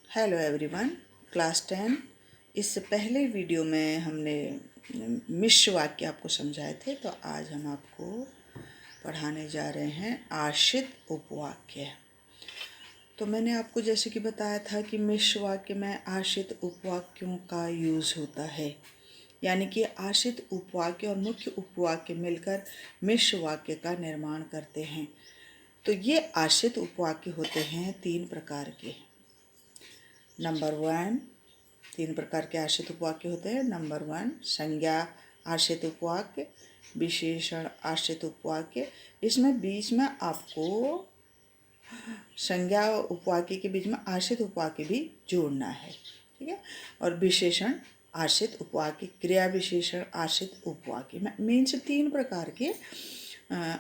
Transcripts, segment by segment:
Hello everyone, class 10। इससे पहले video में हमने मिश्र वाक्य आपको समझाए थे, तो आज हम आपको पढ़ाने जा रहे हैं आश्रित उपवाक्य। तो मैंने आपको जैसे कि बताया था कि मिश्र वाक्य में आश्रित उपवाक्यों का यूज़ होता है, यानी कि आश्रित उपवाक्य और मुख्य उपवाक्य मिलकर मिश्र वाक्य का निर्माण करते हैं। तो ये आश्रित उपवाक्य होते हैं 3 प्रकार के। नंबर 1, 3 प्रकार के आश्रित उपवाक्य होते हैं। नंबर 1, संज्ञा आश्रित उपवाक्य, विशेषण आश्रित उपवाक्य। इसमें बीच में आपको संज्ञा उपवाक्य के बीच में आश्रित उपवाक्य भी जोड़ना है, ठीक है। और विशेषण आश्रित उपवाक्य, क्रिया विशेषण आश्रित उपवाक्य, मीन्स 3 प्रकार के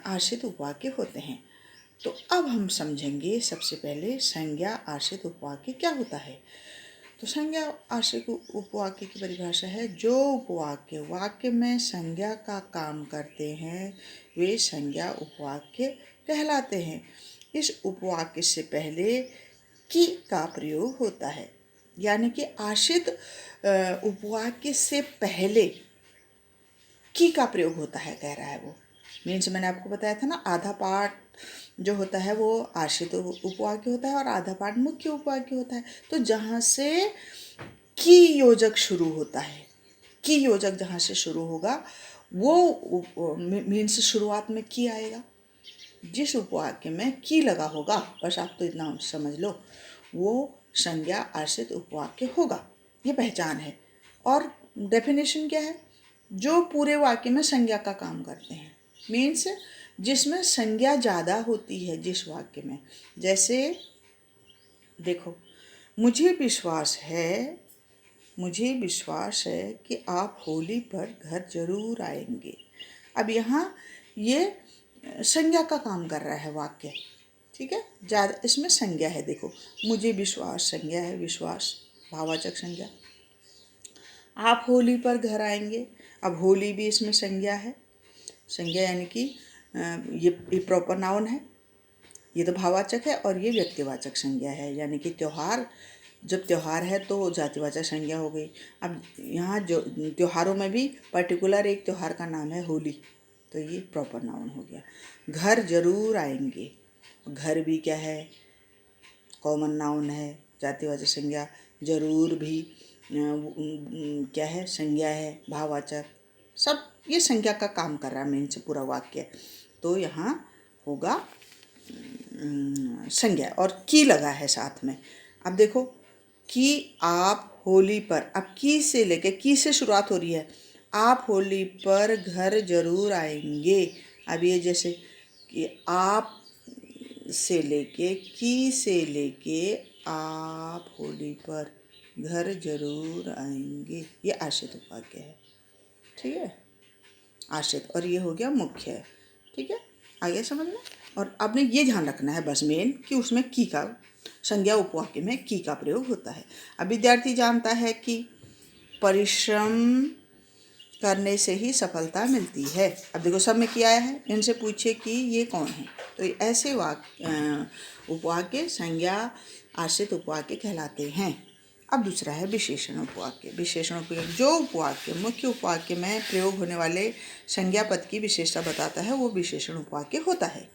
आश्रित उपवाक्य होते हैं। तो अब हम समझेंगे सबसे पहले संज्ञा आश्रित उपवाक्य क्या होता है। तो संज्ञा आश्रित उपवाक्य की परिभाषा है, जो उपवाक्य वाक्य में संज्ञा का काम करते हैं वे संज्ञा उपवाक्य कहलाते हैं। इस उपवाक्य से पहले की का प्रयोग होता है, यानी कि आश्रित उपवाक्य से पहले की का प्रयोग होता है, कह रहा है वो। मीन्स मैंने आपको बताया था ना, आधा पार्ट जो होता है वो आश्रित उपवाक्य होता है और आधा पार्ट मुख्य उपवाक्य होता है। तो जहाँ से की योजक शुरू होता है, की योजक जहाँ से शुरू होगा वो मीन्स शुरुआत में की आएगा। जिस उपवाक्य में की लगा होगा, बस आप तो इतना समझ लो, वो संज्ञा आश्रित उपवाक्य होगा। ये पहचान है। और डेफिनेशन क्या है? जो पूरे वाक्य में संज्ञा का काम करते हैं, मीन्स जिसमें संज्ञा ज़्यादा होती है जिस वाक्य में। जैसे देखो, मुझे विश्वास है कि आप होली पर घर जरूर आएंगे। अब यहाँ ये संज्ञा का काम कर रहा है वाक्य, ठीक है। ज़्यादा इसमें संज्ञा है। देखो, मुझे विश्वास संज्ञा है, विश्वास भाववाचक संज्ञा। आप होली पर घर आएंगे, अब होली भी इसमें संज्ञा है। संज्ञा यानी कि ये प्रॉपर नाउन है, ये तो भाववाचक है, और ये व्यक्तिवाचक संज्ञा है, यानी कि त्यौहार, जब त्यौहार है तो जातिवाचक संज्ञा हो गई। अब यहाँ जो त्योहारों में भी पर्टिकुलर एक त्यौहार का नाम है होली, तो ये प्रॉपर नाउन हो गया। घर जरूर आएंगे, घर भी क्या है, कॉमन नाउन है, जातिवाचक संज्ञा। जरूर भी क्या है, संज्ञा है, भाववाचक। सब ये संज्ञा का काम कर रहा है मीन्स पूरा वाक्य। तो यहाँ होगा संज्ञा, और की लगा है साथ में। अब देखो, कि आप होली पर, अब की से लेके, की से शुरुआत हो रही है, आप होली पर घर जरूर आएंगे। अब ये जैसे कि आप से लेके, की से लेके आप होली पर घर जरूर आएंगे, ये आश्रित उपवाक्य है, ठीक है, आश्रित। और ये हो गया मुख्य, ठीक है। आगे समझ में। और आपने ये ध्यान रखना है बस मेन, कि उसमें की का, संज्ञा उपवाक्य में की का प्रयोग होता है। अब विद्यार्थी जानता है कि परिश्रम करने से ही सफलता मिलती है। अब देखो, सब में किया है, इनसे पूछे कि ये कौन है, तो ऐसे उपवाक्य संज्ञा आश्रित उपवाक्य कहलाते हैं। अब दूसरा है विशेषण उपवाक्य। विशेषण उपवाक्य, जो उपवाक्य मुख्य उपवाक्य में प्रयोग होने वाले संज्ञा पद की विशेषता बताता है, वो विशेषण उपवाक्य होता है।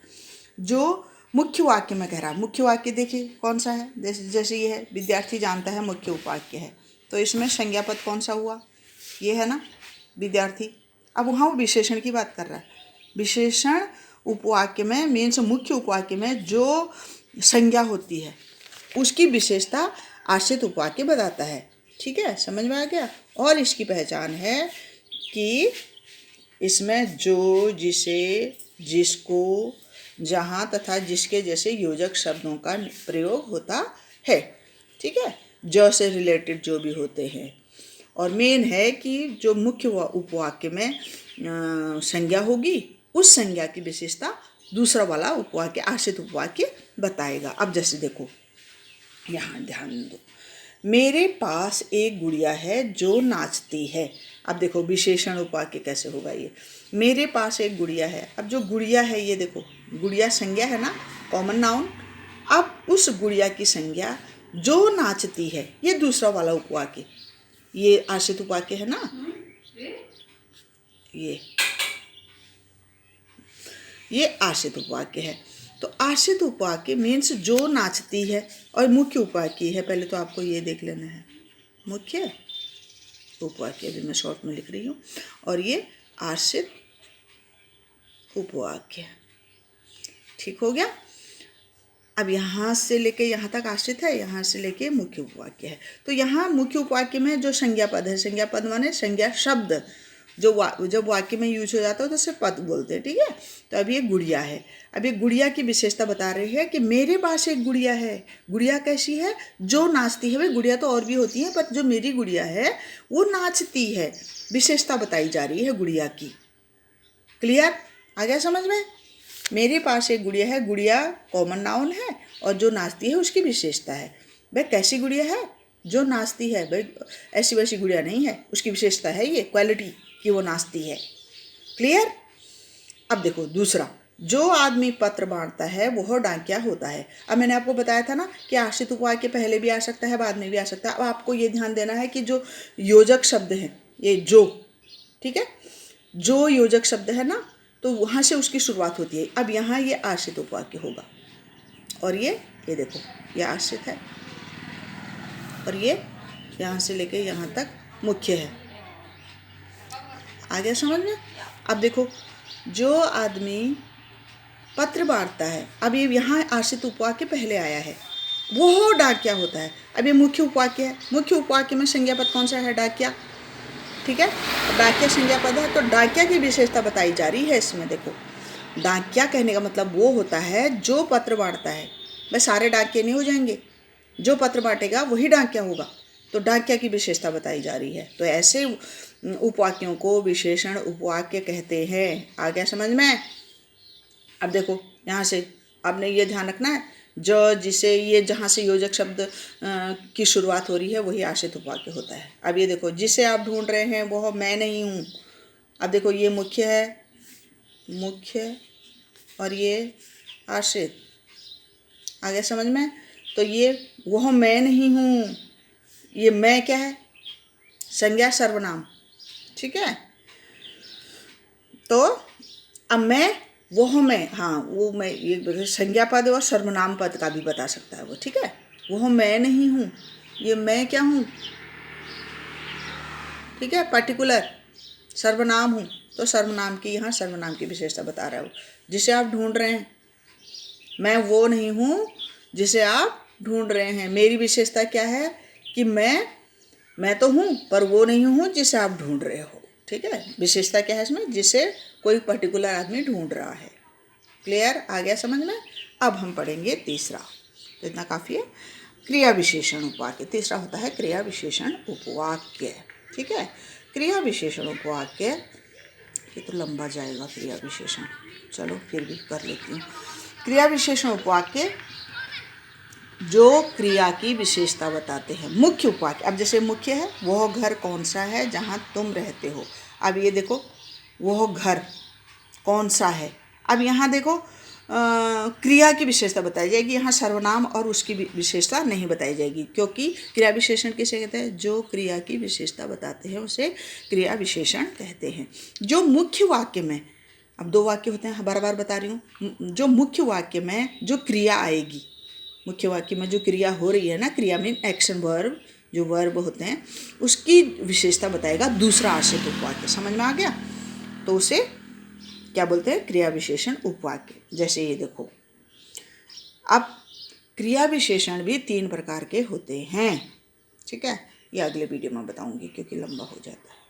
जो मुख्य वाक्य में कह रहा है, मुख्य वाक्य देखिए कौन सा है, जैसे ये है, विद्यार्थी जानता है मुख्य उपवाक्य है, तो इसमें संज्ञा पद कौन सा हुआ, ये है ना, विद्यार्थी। अब वहाँ वो विशेषण की बात कर रहा है। विशेषण उपवाक्य में मीन्स मुख्य उपवाक्य में जो संज्ञा होती है उसकी विशेषता आश्रित उपवाक्य बताता है, ठीक है, समझ में आ गया। और इसकी पहचान है कि इसमें जो, जिसे, जिसको, जहाँ तथा जिसके जैसे योजक शब्दों का प्रयोग होता है, ठीक है, जो से रिलेटेड जो भी होते हैं। और मेन है कि जो मुख्य उपवाक्य में संज्ञा होगी, उस संज्ञा की विशेषता दूसरा वाला उपवाक्य आश्रित उपवाक्य बताएगा। अब जैसे देखो, यहाँ ध्यान दो, मेरे पास एक गुड़िया है जो नाचती है। अब देखो विशेषण उपवाक्य कैसे होगा ये, मेरे पास एक गुड़िया है। अब जो गुड़िया है, ये देखो, गुड़िया संज्ञा है ना, कॉमन नाउन। अब उस गुड़िया की संज्ञा जो नाचती है, ये दूसरा वाला उपवाक्य, ये आश्रित उपवाक्य है ना, ये आश्रित उपवाक्य है। तो आश्रित उपवाक्य मीन्स जो नाचती है, और मुख्य उपवाक्य है। पहले तो आपको ये देख लेना है, मुख्य उपवाक्य भी मैं शॉर्ट में लिख रही हूँ, और ये आश्रित उपवाक्य। ठीक हो गया। अब यहाँ से लेके यहाँ तक आश्रित है, यहाँ से लेके मुख्य उपवाक्य है। तो यहाँ मुख्य उपवाक्य में जो संज्ञा पद है, संज्ञा पद माने संज्ञा शब्द, जो जब वाक्य में यूज हो जाता है तो उसे पद बोलते हैं। ठीक है। तो अब ये गुड़िया है। अब ये गुड़िया की विशेषता बता रही है कि मेरे पास एक गुड़िया है। गुड़िया कैसी है? जो नाचती है। भाई गुड़िया तो और भी होती है, पर जो मेरी गुड़िया है वो नाचती है। विशेषता बताई जा रही है गुड़िया की। क्लियर? आ गया समझ में? मेरे पास एक गुड़िया है। गुड़िया कॉमन नाउन है, और जो नाचती है उसकी विशेषता है। भाई कैसी गुड़िया है? जो नाचती है। भाई ऐसी वैसी गुड़िया नहीं है, उसकी विशेषता है ये क्वालिटी कि वो नाचती है। क्लियर? अब देखो दूसरा, जो आदमी पत्र बांटता है वह डाकिया होता है। अब मैंने आपको बताया था ना कि आश्रित उपवाक्य पहले भी आ सकता है, बाद में भी आ सकता है। अब आपको ये ध्यान देना है कि जो योजक शब्द है, ये जो, ठीक है, जो योजक शब्द है ना, तो वहाँ से उसकी शुरुआत होती है। अब यहाँ ये आश्रित उपवाक्य होगा, और ये देखो ये आश्रित है, और ये यहाँ से लेके यहाँ तक मुख्य है। आ गया समझ में? अब देखो, जो आदमी पत्र बांटता है, अब ये यहाँ आश्रित उपवाक्य पहले आया है, वो डाकिया होता है। अब ये मुख्य उपवाक्य है। मुख्य उपवाक्य में संज्ञा पद कौन सा है? डाकिया। ठीक है। डाकिया संज्ञा पद है, तो डाकिया की विशेषता बताई जा रही है इसमें। देखो, डाकिया कहने का मतलब वो होता है जो पत्र बांटता है। बस सारे डाकिये नहीं हो जाएंगे, जो पत्र बांटेगा वही डाकिया होगा। तो डाकिया की विशेषता बताई जा रही है। तो ऐसे उपवाक्यों को विशेषण उपवाक्य कहते हैं। आ गया समझ में? अब देखो यहाँ से आपने ये ध्यान रखना है, जो जिसे ये जहाँ से योजक शब्द की शुरुआत हो रही है वही आश्रित उपवाक्य होता है। अब ये देखो, जिसे आप ढूंढ रहे हैं वह मैं नहीं हूँ। अब देखो ये मुख्य है, मुख्य, और ये आश्रित। आ गया समझ में? तो ये वह मैं नहीं हूँ, ये मैं क्या है? संज्ञा सर्वनाम। ठीक है। तो अब मैं, वह मैं, हाँ वो मैं, ये संज्ञा पद और सर्वनाम पद का भी बता सकता है वो। ठीक है। वह मैं नहीं हूँ, ये मैं क्या हूँ? ठीक है। पर्टिकुलर सर्वनाम हूँ, तो सर्वनाम की, यहाँ सर्वनाम की विशेषता बता रहा हूँ। जिसे आप ढूंढ रहे हैं, मैं वो नहीं हूँ जिसे आप ढूंढ रहे हैं। मेरी विशेषता क्या है कि मैं तो हूँ, पर वो नहीं हूँ जिसे आप ढूंढ रहे हो। ठीक है। विशेषता क्या है इसमें? जिसे कोई पर्टिकुलर आदमी ढूंढ रहा है। क्लियर? आ गया समझ में? अब हम पढ़ेंगे तीसरा, तो इतना काफ़ी है। क्रिया विशेषण उपवाक्य। तीसरा होता है क्रिया विशेषण उपवाक्य। ठीक है। क्रिया विशेषण उपवाक्य, ये तो लंबा जाएगा क्रिया विशेषण, चलो फिर भी कर लेती हूँ। क्रिया विशेषण उपवाक्य जो क्रिया की विशेषता बताते हैं। मुख्य उपवाक्य, अब जैसे मुख्य है, वह घर कौन सा है जहाँ तुम रहते हो। अब ये देखो, वह घर कौन सा है। अब यहाँ देखो क्रिया की विशेषता बताई जाएगी। यहाँ सर्वनाम और उसकी विशेषता नहीं बताई जाएगी, क्योंकि क्रिया विशेषण किसे कहते हैं? जो क्रिया की विशेषता बताते हैं उसे क्रिया विशेषण कहते हैं। जो मुख्य वाक्य में, अब दो वाक्य होते हैं, बार बार बता रही हूँ, जो मुख्य वाक्य में जो क्रिया आएगी, मुख्य वाक्य में जो क्रिया हो रही है ना, क्रिया मीन एक्शन वर्ब, जो वर्ब होते हैं उसकी विशेषता बताएगा दूसरा आश्रित उपवाक्य। समझ में आ गया? तो उसे क्या बोलते हैं? क्रिया विशेषण उपवाक्य। जैसे ये देखो, अब क्रिया विशेषण भी 3 प्रकार के होते हैं। ठीक है। ये अगले वीडियो में बताऊंगी क्योंकि लंबा हो जाता है।